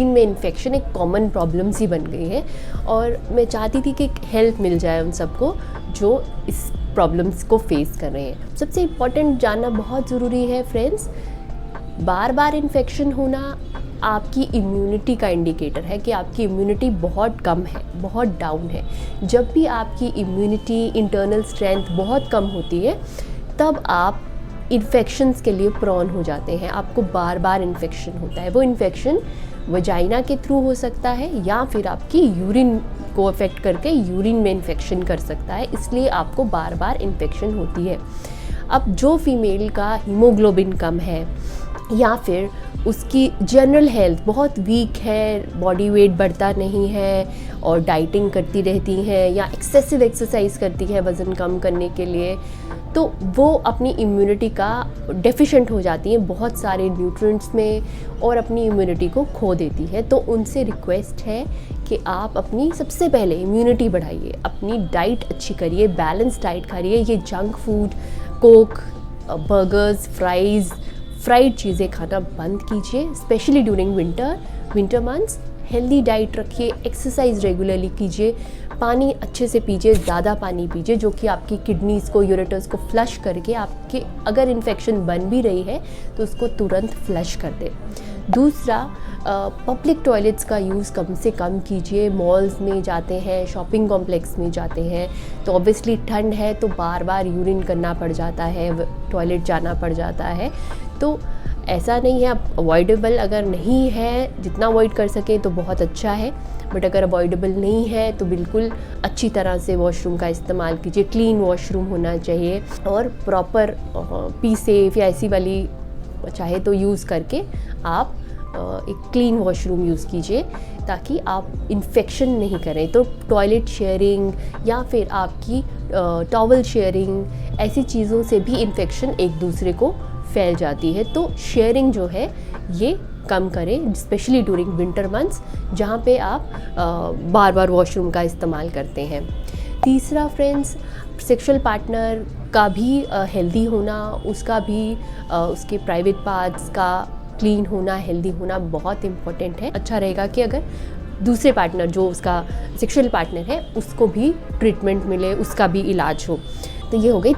में इन्फेक्शन एक common problem सी बन गई है और मैं चाहती थी कि हेल्प मिल जाए उन सबको जो इस प्रॉब्लम्स को फेस कर रहे हैं। सबसे इम्पॉर्टेंट जानना बहुत ज़रूरी है फ्रेंड्स, बार बार इन्फेक्शन होना आपकी इम्यूनिटी का इंडिकेटर है कि आपकी इम्यूनिटी बहुत कम है, बहुत डाउन है। जब भी आपकी इम्यूनिटी, इंटरनल स्ट्रेंथ बहुत कम होती है तब आप इन्फेक्शंस के लिए प्रोन हो जाते हैं। आपको बार बार इन्फेक्शन होता है। वो इन्फेक्शन वजाइना के थ्रू हो सकता है या फिर आपकी यूरिन को अफेक्ट करके यूरिन में इन्फेक्शन कर सकता है, इसलिए आपको बार बार इन्फेक्शन होती है। अब जो फीमेल का हीमोग्लोबिन कम है या फिर उसकी जनरल हेल्थ बहुत वीक है, बॉडी वेट बढ़ता नहीं है और डाइटिंग करती रहती हैं या एक्सेसिव एक्सरसाइज करती है वज़न कम करने के लिए, तो वो अपनी इम्यूनिटी का डेफिशिएंट हो जाती हैं बहुत सारे न्यूट्रिएंट्स में और अपनी इम्यूनिटी को खो देती है। तो उनसे रिक्वेस्ट है कि आप अपनी सबसे पहले इम्यूनिटी बढ़ाइए, अपनी डाइट अच्छी करिए, बैलेंस डाइट खाइए। ये junk food, Coke, burgers, fried चीज़ें खाना बंद कीजिए, specially during winter months. Healthy diet रखिए, एक्सरसाइज रेगुलरली कीजिए, पानी अच्छे से पीजिए, ज़्यादा पानी पीजिए जो कि आपकी किडनीज़ को, यूरेटर्स को फ्लश करके आपके अगर इन्फेक्शन बन भी रही है तो उसको तुरंत फ्लश कर दे। दूसरा, पब्लिक टॉयलेट्स का यूज़ कम से कम कीजिए। मॉल्स में जाते हैं, शॉपिंग कॉम्प्लेक्स में जाते हैं तो ऑब्वियसली ठंड है तो बार बार यूरिन करना पड़ जाता है, टॉयलेट जाना पड़ जाता है। तो ऐसा नहीं है, अवॉइडेबल अगर नहीं है, जितना अवॉइड कर सके तो बहुत अच्छा है, बट अगर अवॉइडेबल नहीं है तो बिल्कुल अच्छी तरह से वॉशरूम का इस्तेमाल कीजिए। क्लीन वॉशरूम होना चाहिए और प्रॉपर पी सेफ या ऐसी वाली चाहे तो यूज़ करके आप एक क्लीन वॉशरूम यूज़ कीजिए ताकि आप इन्फेक्शन नहीं करें। तो टॉयलेट शेयरिंग या फिर आपकी टॉवल शेयरिंग, ऐसी चीज़ों से भी इन्फेक्शन एक दूसरे को फैल जाती है। तो शेयरिंग जो है ये कम करें, स्पेशली ड्यूरिंग विंटर मंथ्स जहाँ पे आप बार बार वॉशरूम का इस्तेमाल करते हैं। तीसरा फ्रेंड्स, सेक्सुअल पार्टनर का भी हेल्दी होना, उसका भी उसके प्राइवेट पार्ट्स का क्लीन होना, हेल्दी होना बहुत इम्पोर्टेंट है। अच्छा रहेगा कि अगर दूसरे पार्टनर जो उसका सेक्सुअल पार्टनर है उसको भी ट्रीटमेंट मिले, उसका भी इलाज हो। तो ये हो गई